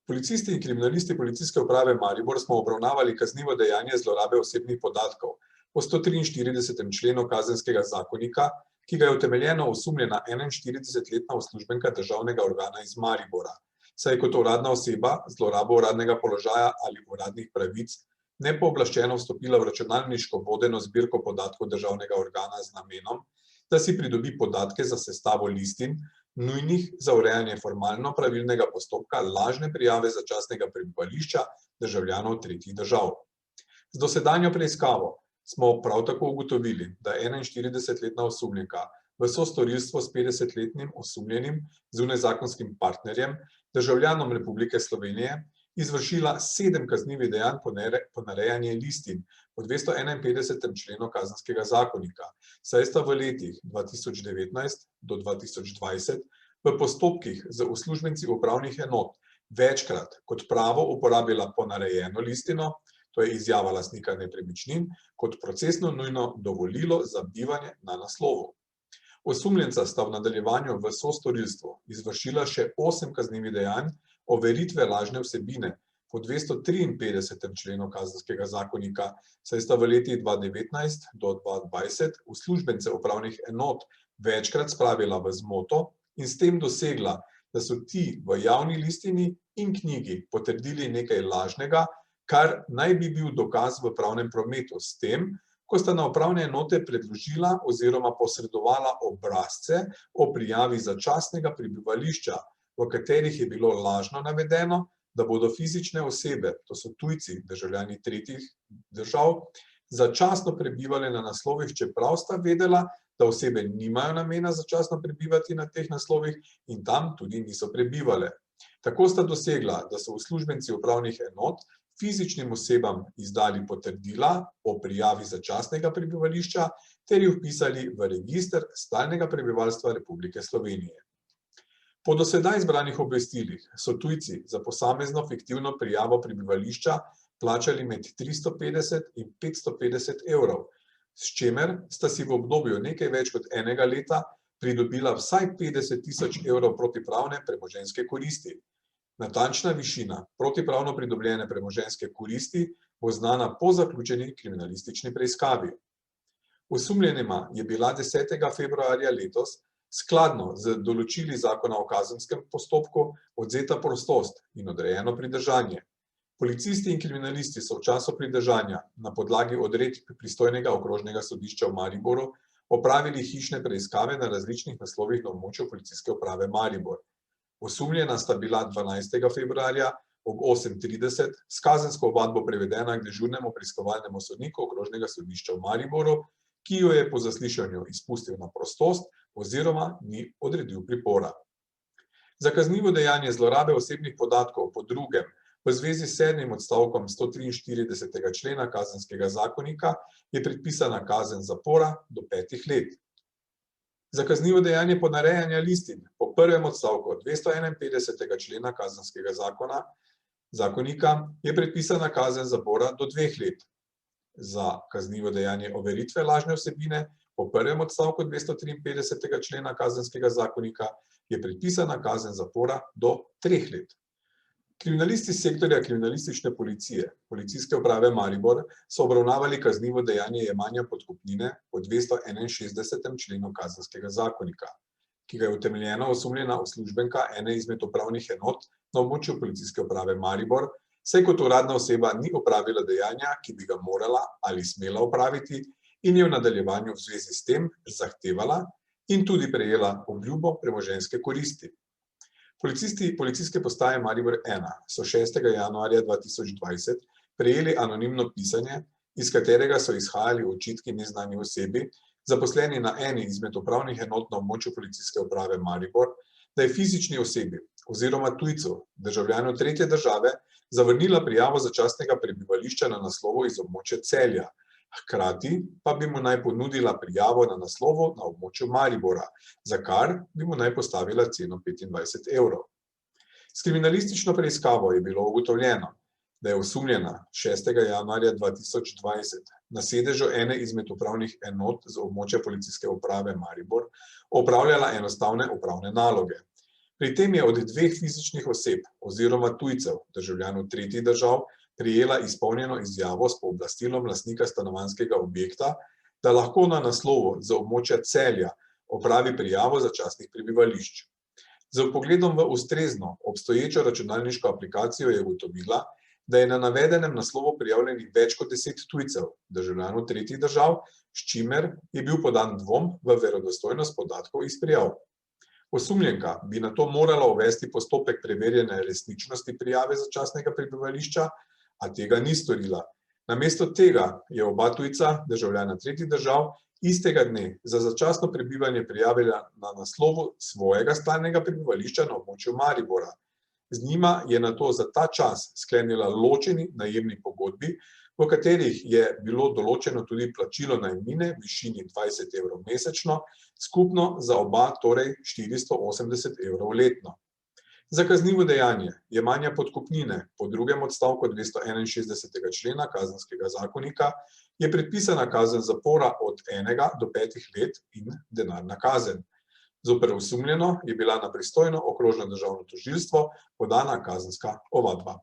Policisti in kriminalisti Policijske uprave Maribor smo obravnavali kaznivo dejanje zlorabe osebnih podatkov po 143. členu Kazenskega zakonika, ki ga je utemeljeno osumljena 41-letna uslužbenka državnega organa iz Maribora, saj je kot uradna oseba zlorabo uradnega položaja ali uradnih pravic nepooblaščeno vstopila v računalniško vodeno zbirko podatkov državnega organa z namenom, da si pridobi podatke za sestavo listin, nujnih za urejanje formalno pravilnega postopka lažne prijave začasnega prebivališča državljanov tretjih držav. Z dosedanjo preiskavo smo prav tako ugotovili, da 41-letna osumljenka v sostorilstvo s 50-letnim osumljenim zunajzakonskim partnerjem, državljanom Republike Slovenije, izvršila 7 kaznivih dejanj ponarejanja listin po 251. členu Kazenskega zakonika, saj sta v letih 2019 do 2020 v postopkih z uslužbenci upravnih enot večkrat kot pravo uporabila ponarejeno listino, to je izjava lastnika nepremičnin, kot procesno nujno dovolilo za bivanje na naslovu. Osumljenca sta v nadaljevanju v sostorilstvu izvršila še 8 kaznivih dejanj overitve lažne vsebine po 253. členu Kazenskega zakonika, saj sta v letih 2019 do 2020 uslužbence upravnih enot večkrat spravila v zmoto in s tem dosegla, da so ti v javni listini in knjigi potrdili nekaj lažnega, kar naj bi bil dokaz v pravnem prometu, s tem, ko sta na upravne enote predložila oziroma posredovala obrazce o prijavi začasnega prebivališča, v katerih je bilo lažno navedeno, da bodo fizične osebe, to so tujci, državljani tretjih držav, začasno prebivale na naslovih, čeprav sta vedela, da osebe nimajo namena začasno prebivati na teh naslovih in tam tudi niso prebivale. Tako sta dosegla, da so uslužbenci upravnih enot fizičnim osebam izdali potrdila o prijavi začasnega prebivališča ter jih vpisali v register stalnega prebivalstva Republike Slovenije. Po do sedaj zbranih obvestilih so tujci za posamezno fiktivno prijavo prebivališča plačali med 350 in 550 evrov, s čimer sta si v obdobju nekaj več kot enega leta pridobila vsaj 50.000 evrov protipravne premoženjske koristi. Natančna višina protipravno pridobljene premoženjske koristi bo znana po zaključeni kriminalistični preiskavi. Osumljenima je bila 10. februarja letos skladno z določili zakona o kazenskem postopku odvzeta prostost in odrejeno pridržanje. Policisti in kriminalisti so v času pridržanja na podlagi odredb pristojnega okrožnega sodišča v Mariboru opravili hišne preiskave na različnih naslovih na območju Policijske uprave Maribor. Osumljena sta bila 12. februarja ob 8:30 s kazensko ovadbo prevedena k dežurnemu preiskovalnemu sodniku okrožnega sodišča v Mariboru, ki jo je po zaslišanju izpustil na prostost oziroma ni odredil pripora. Za kaznivo dejanje zlorabe osebnih podatkov po drugem v zvezi s 7. odstavkom 143. člena Kazenskega zakonika je predpisana kazen zapora do 5 let. Za kaznivo dejanje ponarejanja listin po prvem odstavku 251. člena Kazenskega zakonika je predpisana kazen zapora do 2 let. Za kaznivo dejanje overitve lažne vsebine po prvem odstavku 253. člena Kazenskega zakonika je predpisana kazen zapora do 3 let. Kriminalisti sektorja kriminalistične policije Policijske uprave Maribor so obravnavali kaznivo dejanje jemanja podkupnine po 261. členu Kazenskega zakonika, ki ga je utemeljeno osumljena uslužbenka ene izmed upravnih enot na območju Policijske uprave Maribor, saj kot uradna oseba ni opravila dejanja, ki bi ga morala ali smela opraviti in je v nadaljevanju v zvezi s tem zahtevala in tudi prejela obljubo premoženjske koristi. Policisti Policijske postaje Maribor 1 so 6. januarja 2020 prejeli anonimno pisanje, iz katerega so izhajali očitki neznani osebi, zaposleni na eni izmed upravnih enot na območju Policijske uprave Maribor, da je fizični osebi oziroma tujcu, državljanu tretje države, zavrnila prijavo začasnega prebivališča na naslovu iz območja Celja, hkrati pa bi mu naj ponudila prijavo na naslovu na območju Maribora, za kar bi mu naj postavila ceno 25 evrov. S kriminalistično preiskavo je bilo ugotovljeno, da je osumljena 6. januarja 2020 na sedežu ene izmed upravnih enot z območja Policijske uprave Maribor opravljala enostavne upravne naloge. Pri tem je od dveh fizičnih oseb oziroma tujcev, državljanov tretjih držav, prejela izpolnjeno izjavo s pooblastilom lastnika stanovanjskega objekta, da lahko na naslovu z območja Celja opravi prijavo začasnih prebivališč. Z vpogledom v ustrezno obstoječo računalniško aplikacijo je ugotovila, da je na navedenem naslovu prijavljenih več kot 10 tujcev, državljanov tretjih držav, s čimer je bil podan dvom v verodostojnost podatkov iz prijav. Osumljenka bi nato morala uvesti postopek preverjanja resničnosti prijave začasnega prebivališča, a tega ni storila. Namesto tega je oba tujca, državljana tretjih držav, istega dne za začasno prebivanje prijavila na naslovu svojega stalnega prebivališča na območju Maribora. Z njima je nato za ta čas sklenila ločeni najemni pogodbi, v katerih je bilo določeno tudi plačilo najemnine v višini 20 evrov mesečno, skupno za oba torej 480 evrov letno. Za kaznivo dejanje jemanja podkupnine po drugem odstavku 261. člena Kazenskega zakonika je predpisana kazen zapora od 1 do 5 let in denarna kazen. Zoper osumljeno je bila na pristojno okrožno državno tožilstvo podana kazenska ovadba.